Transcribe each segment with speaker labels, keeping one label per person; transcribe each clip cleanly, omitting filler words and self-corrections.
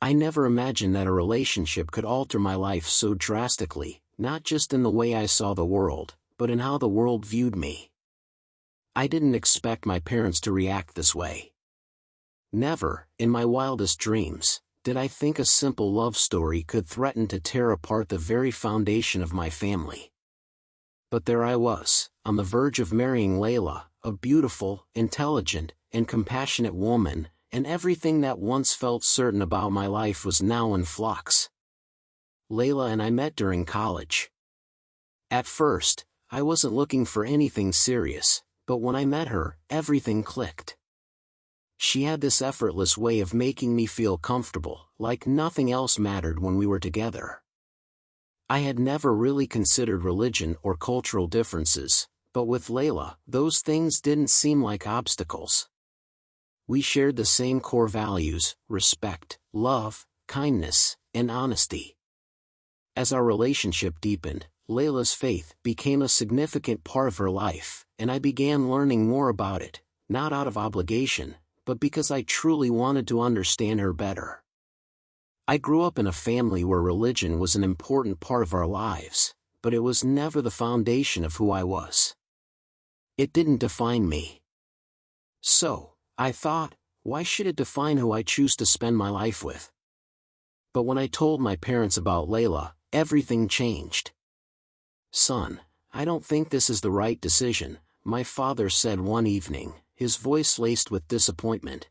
Speaker 1: I never imagined that a relationship could alter my life so drastically, not just in the way I saw the world, but in how the world viewed me. I didn't expect my parents to react this way. Never, in my wildest dreams, did I think a simple love story could threaten to tear apart the very foundation of my family. But there I was, on the verge of marrying Layla, a beautiful, intelligent, and compassionate woman, and everything that once felt certain about my life was now in flux. Layla and I met during college. At first, I wasn't looking for anything serious, but when I met her, everything clicked. She had this effortless way of making me feel comfortable, like nothing else mattered when we were together. I had never really considered religion or cultural differences, but with Layla, those things didn't seem like obstacles. We shared the same core values: respect, love, kindness, and honesty. As our relationship deepened, Layla's faith became a significant part of her life, and I began learning more about it, not out of obligation, but because I truly wanted to understand her better. I grew up in a family where religion was an important part of our lives, but it was never the foundation of who I was. It didn't define me. So, I thought, why should it define who I choose to spend my life with? But when I told my parents about Layla, everything changed. "Son, I don't think this is the right decision," my father said one evening, his voice laced with disappointment.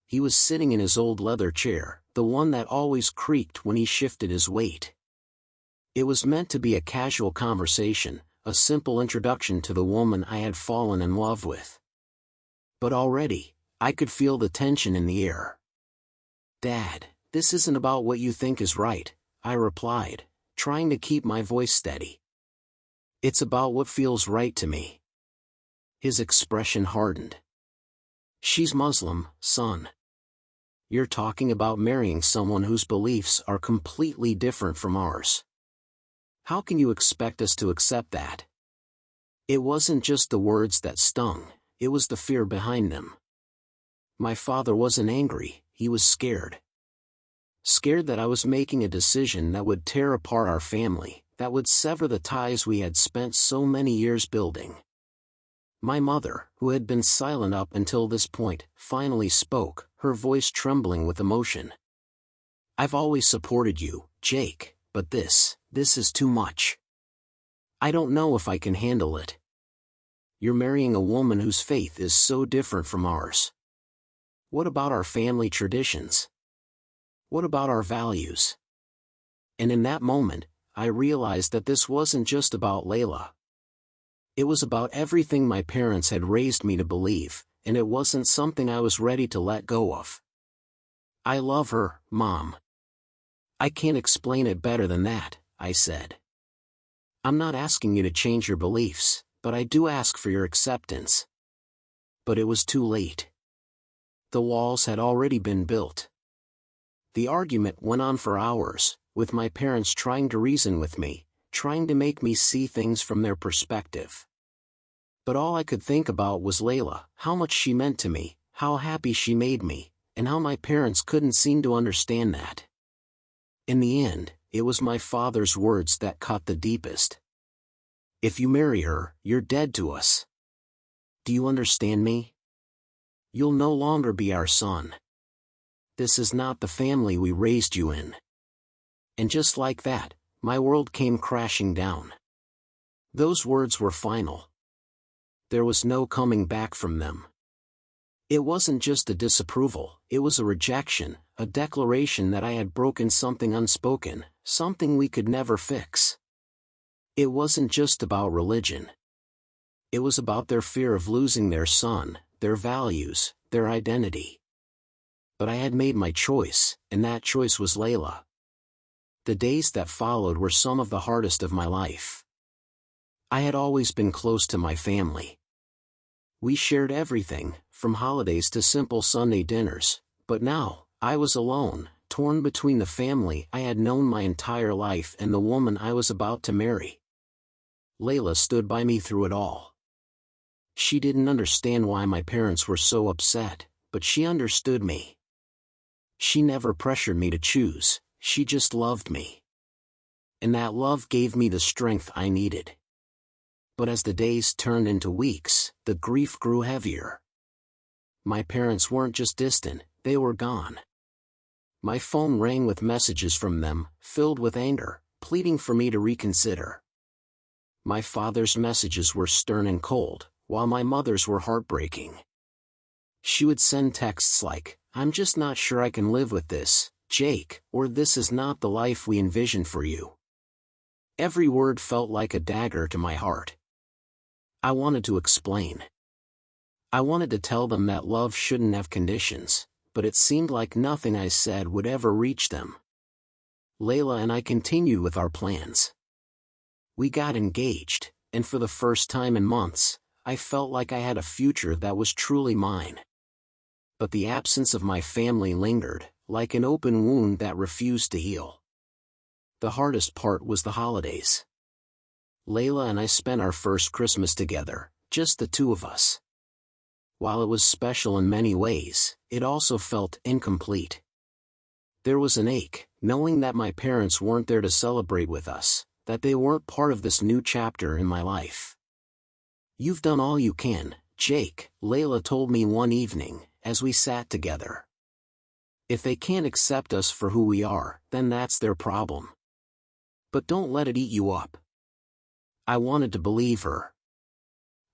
Speaker 1: He was sitting in his old leather chair, the one that always creaked when he shifted his weight. It was meant to be a casual conversation, a simple introduction to the woman I had fallen in love with. But already, I could feel the tension in the air. "Dad, this isn't about what you think is right," I replied, trying to keep my voice steady. "It's about what feels right to me." His expression hardened. "She's Muslim, son. You're talking about marrying someone whose beliefs are completely different from ours. How can you expect us to accept that?" It wasn't just the words that stung, it was the fear behind them. My father wasn't angry, he was scared. Scared that I was making a decision that would tear apart our family, that would sever the ties we had spent so many years building. My mother, who had been silent up until this point, finally spoke, her voice trembling with emotion. "I've always supported you, Jake, but this is too much. I don't know if I can handle it. You're marrying a woman whose faith is so different from ours. What about our family traditions? What about our values?" And in that moment, I realized that this wasn't just about Layla. It was about everything my parents had raised me to believe, and it wasn't something I was ready to let go of. "I love her, Mom. I can't explain it better than that," I said. "I'm not asking you to change your beliefs, but I do ask for your acceptance." But it was too late. The walls had already been built. The argument went on for hours, with my parents trying to reason with me, trying to make me see things from their perspective. But all I could think about was Layla, how much she meant to me, how happy she made me, and how my parents couldn't seem to understand that. In the end, it was my father's words that cut the deepest. "If you marry her, you're dead to us. Do you understand me? You'll no longer be our son. This is not the family we raised you in." And just like that, my world came crashing down. Those words were final. There was no coming back from them. It wasn't just a disapproval, it was a rejection, a declaration that I had broken something unspoken, something we could never fix. It wasn't just about religion. It was about their fear of losing their son, their values, their identity. But I had made my choice, and that choice was Layla. The days that followed were some of the hardest of my life. I had always been close to my family. We shared everything, from holidays to simple Sunday dinners, but now, I was alone, torn between the family I had known my entire life and the woman I was about to marry. Layla stood by me through it all. She didn't understand why my parents were so upset, but she understood me. She never pressured me to choose, she just loved me. And that love gave me the strength I needed. But as the days turned into weeks, the grief grew heavier. My parents weren't just distant, they were gone. My phone rang with messages from them, filled with anger, pleading for me to reconsider. My father's messages were stern and cold, while my mother's were heartbreaking. She would send texts like, "I'm just not sure I can live with this, Jake," or "This is not the life we envisioned for you." Every word felt like a dagger to my heart. I wanted to explain. I wanted to tell them that love shouldn't have conditions, but it seemed like nothing I said would ever reach them. Layla and I continued with our plans. We got engaged, and for the first time in months, I felt like I had a future that was truly mine. But the absence of my family lingered, like an open wound that refused to heal. The hardest part was the holidays. Layla and I spent our first Christmas together, just the two of us. While it was special in many ways, it also felt incomplete. There was an ache, knowing that my parents weren't there to celebrate with us, that they weren't part of this new chapter in my life. "You've done all you can, Jake," Layla told me one evening, as we sat together. "If they can't accept us for who we are, then that's their problem. But don't let it eat you up." I wanted to believe her.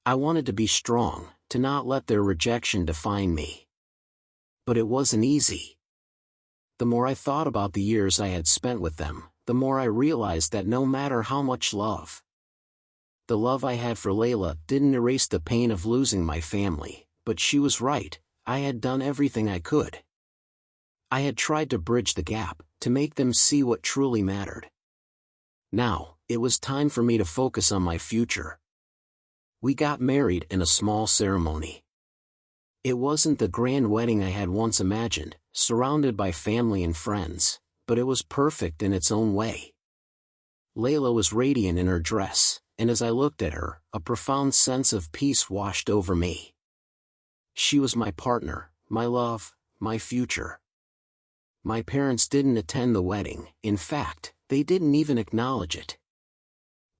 Speaker 1: I wanted to be strong, to not let their rejection define me. But it wasn't easy. The more I thought about the years I had spent with them, the more I realized that no matter how much the love I had for Layla didn't erase the pain of losing my family, but she was right, I had done everything I could. I had tried to bridge the gap, to make them see what truly mattered. Now, it was time for me to focus on my future. We got married in a small ceremony. It wasn't the grand wedding I had once imagined, surrounded by family and friends, but it was perfect in its own way. Layla was radiant in her dress, and as I looked at her, a profound sense of peace washed over me. She was my partner, my love, my future. My parents didn't attend the wedding, in fact, they didn't even acknowledge it.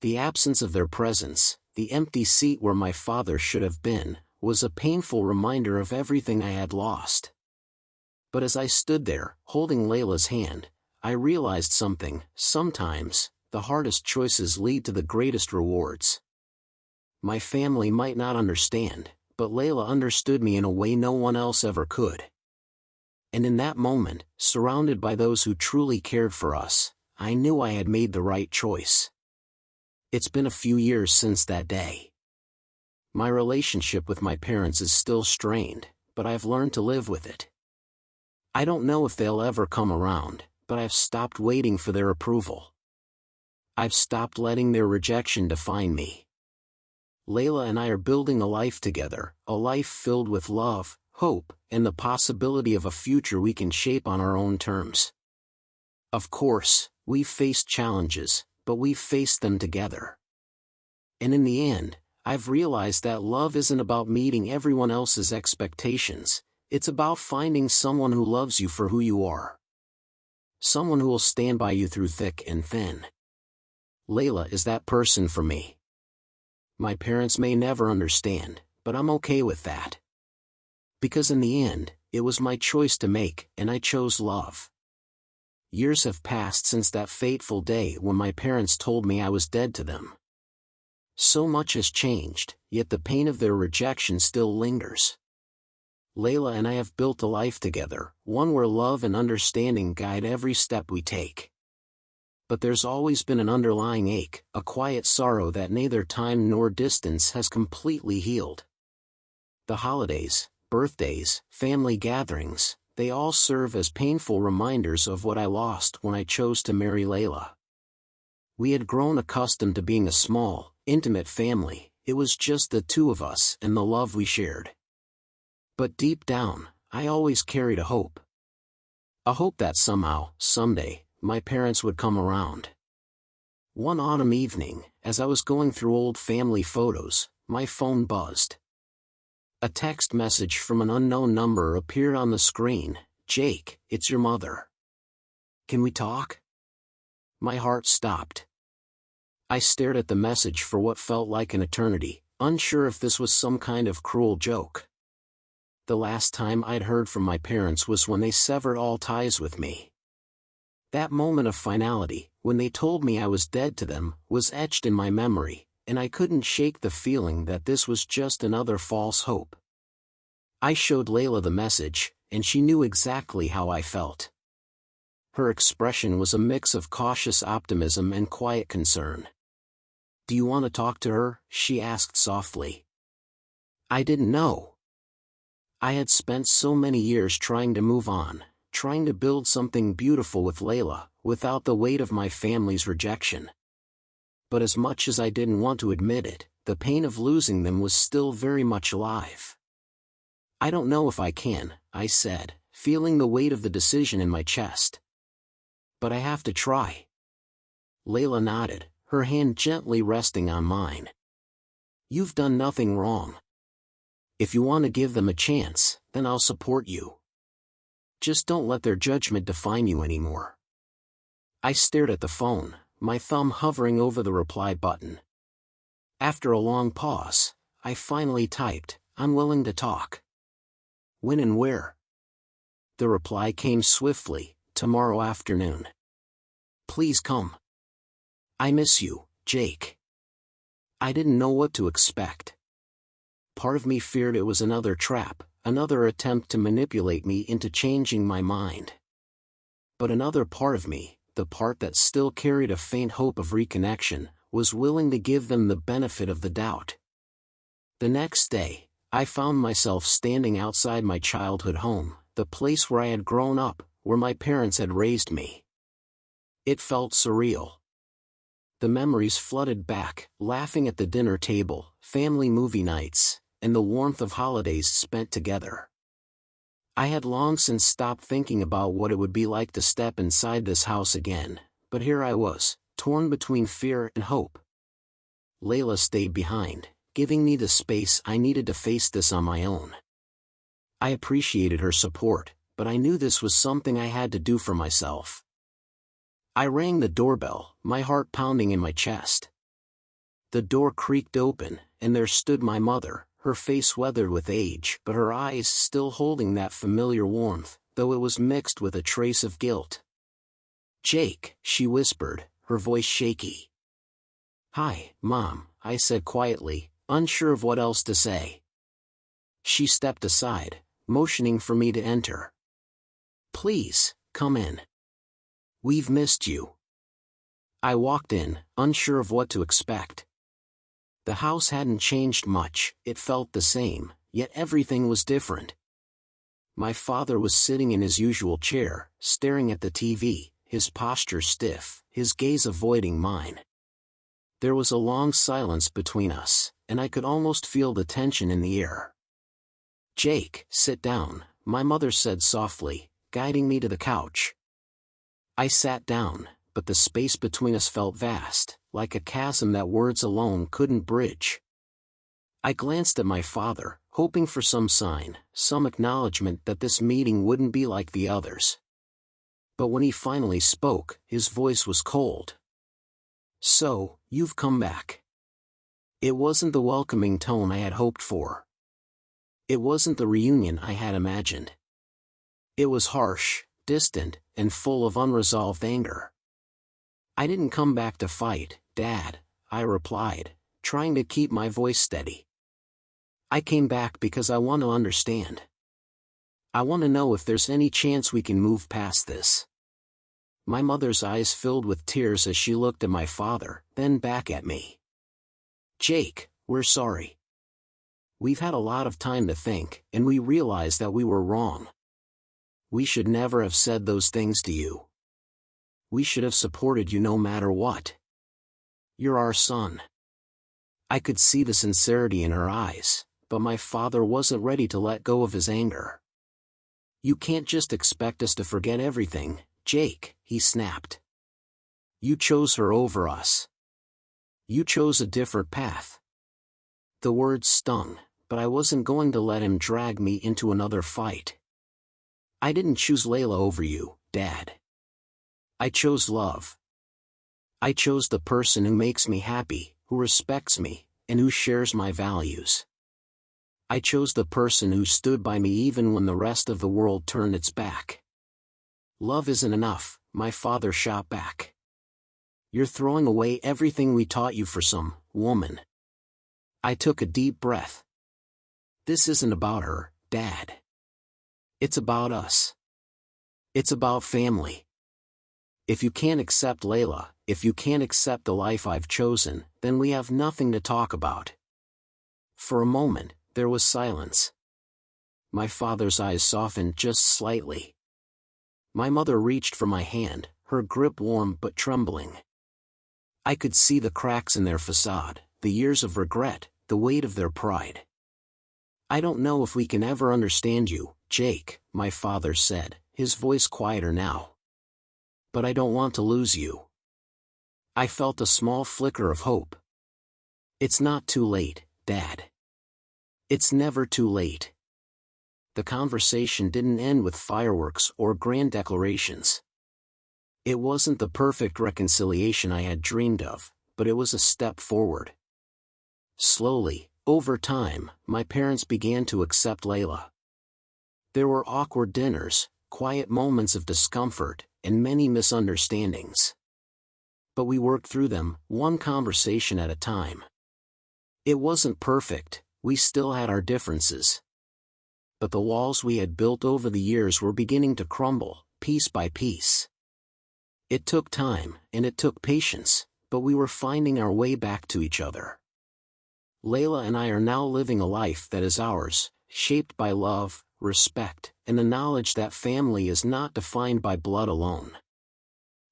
Speaker 1: The absence of their presence, the empty seat where my father should have been, was a painful reminder of everything I had lost. But as I stood there, holding Layla's hand, I realized something: sometimes, the hardest choices lead to the greatest rewards. My family might not understand, but Layla understood me in a way no one else ever could. And in that moment, surrounded by those who truly cared for us, I knew I had made the right choice. It's been a few years since that day. My relationship with my parents is still strained, but I've learned to live with it. I don't know if they'll ever come around, but I've stopped waiting for their approval. I've stopped letting their rejection define me. Layla and I are building a life together, a life filled with love, hope, and the possibility of a future we can shape on our own terms. Of course, we've faced challenges, but we've faced them together. And in the end, I've realized that love isn't about meeting everyone else's expectations, it's about finding someone who loves you for who you are. Someone who will stand by you through thick and thin. Layla is that person for me. My parents may never understand, but I'm okay with that. Because in the end, it was my choice to make, and I chose love. Years have passed since that fateful day when my parents told me I was dead to them. So much has changed, yet the pain of their rejection still lingers. Layla and I have built a life together, one where love and understanding guide every step we take. But there's always been an underlying ache, a quiet sorrow that neither time nor distance has completely healed. The holidays, birthdays, family gatherings, they all serve as painful reminders of what I lost when I chose to marry Layla. We had grown accustomed to being a small, intimate family, it was just the two of us and the love we shared. But deep down, I always carried a hope. A hope that somehow, someday, my parents would come around. One autumn evening, as I was going through old family photos, my phone buzzed. A text message from an unknown number appeared on the screen. "Jake, it's your mother. Can we talk?" My heart stopped. I stared at the message for what felt like an eternity, unsure if this was some kind of cruel joke. The last time I'd heard from my parents was when they severed all ties with me. That moment of finality, when they told me I was dead to them, was etched in my memory, and I couldn't shake the feeling that this was just another false hope. I showed Layla the message, and she knew exactly how I felt. Her expression was a mix of cautious optimism and quiet concern. "Do you want to talk to her?" she asked softly. I didn't know. I had spent so many years trying to move on, trying to build something beautiful with Layla, without the weight of my family's rejection. But as much as I didn't want to admit it, the pain of losing them was still very much alive. "I don't know if I can," I said, feeling the weight of the decision in my chest. "But I have to try." Layla nodded, her hand gently resting on mine. "You've done nothing wrong. If you want to give them a chance, then I'll support you. Just don't let their judgment define you anymore." I stared at the phone, my thumb hovering over the reply button. After a long pause, I finally typed, "I'm willing to talk." "When and where?" The reply came swiftly, "Tomorrow afternoon. Please come. I miss you, Jake." I didn't know what to expect. Part of me feared it was another trap, another attempt to manipulate me into changing my mind. But another part of me, the part that still carried a faint hope of reconnection, was willing to give them the benefit of the doubt. The next day, I found myself standing outside my childhood home, the place where I had grown up, where my parents had raised me. It felt surreal. The memories flooded back, laughing at the dinner table, family movie nights, and the warmth of holidays spent together. I had long since stopped thinking about what it would be like to step inside this house again, but here I was, torn between fear and hope. Layla stayed behind, giving me the space I needed to face this on my own. I appreciated her support, but I knew this was something I had to do for myself. I rang the doorbell, my heart pounding in my chest. The door creaked open, and there stood my mother, her face weathered with age but her eyes still holding that familiar warmth, though it was mixed with a trace of guilt. "Jake," she whispered, her voice shaky. "Hi, Mom," I said quietly, unsure of what else to say. She stepped aside, motioning for me to enter. "Please, come in. We've missed you." I walked in, unsure of what to expect. The house hadn't changed much, it felt the same, yet everything was different. My father was sitting in his usual chair, staring at the TV, his posture stiff, his gaze avoiding mine. There was a long silence between us, and I could almost feel the tension in the air. "Jake, sit down," my mother said softly, guiding me to the couch. I sat down, but the space between us felt vast, like a chasm that words alone couldn't bridge. I glanced at my father, hoping for some sign, some acknowledgement that this meeting wouldn't be like the others. But when he finally spoke, his voice was cold. "So, you've come back." It wasn't the welcoming tone I had hoped for. It wasn't the reunion I had imagined. It was harsh, distant, and full of unresolved anger. "I didn't come back to fight, Dad," I replied, trying to keep my voice steady. "I came back because I want to understand. I want to know if there's any chance we can move past this." My mother's eyes filled with tears as she looked at my father, then back at me. "Jake, we're sorry. We've had a lot of time to think, and we realize that we were wrong. We should never have said those things to you. We should have supported you no matter what. You're our son." I could see the sincerity in her eyes, but my father wasn't ready to let go of his anger. "You can't just expect us to forget everything, Jake," he snapped. "You chose her over us. You chose a different path." The words stung, but I wasn't going to let him drag me into another fight. I didn't choose Layla over you, Dad. I chose love. I chose the person who makes me happy, who respects me, and who shares my values. I chose the person who stood by me even when the rest of the world turned its back. Love isn't enough, my father shot back. You're throwing away everything we taught you for some woman. I took a deep breath. This isn't about her, Dad. It's about us. It's about family. If you can't accept Layla, if you can't accept the life I've chosen, then we have nothing to talk about. For a moment, there was silence. My father's eyes softened just slightly. My mother reached for my hand, her grip warm but trembling. I could see the cracks in their facade, the years of regret, the weight of their pride. I don't know if we can ever understand you, Jake, my father said, his voice quieter now. But I don't want to lose you. I felt a small flicker of hope. It's not too late, Dad. It's never too late. The conversation didn't end with fireworks or grand declarations. It wasn't the perfect reconciliation I had dreamed of, but it was a step forward. Slowly, over time, my parents began to accept Layla. There were awkward dinners, quiet moments of discomfort, and many misunderstandings. But we worked through them, one conversation at a time. It wasn't perfect, we still had our differences. But the walls we had built over the years were beginning to crumble, piece by piece. It took time, and it took patience, but we were finding our way back to each other. Layla and I are now living a life that is ours, shaped by love, respect, and the knowledge that family is not defined by blood alone.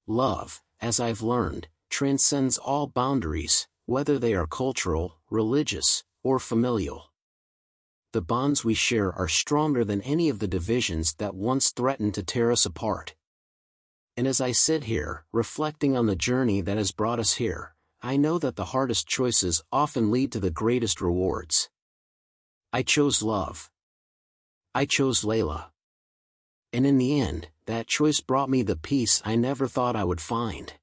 Speaker 1: Love, as I've learned, transcends all boundaries, whether they are cultural, religious, or familial. The bonds we share are stronger than any of the divisions that once threatened to tear us apart. And as I sit here, reflecting on the journey that has brought us here, I know that the hardest choices often lead to the greatest rewards. I chose love. I chose Layla. And in the end, that choice brought me the peace I never thought I would find.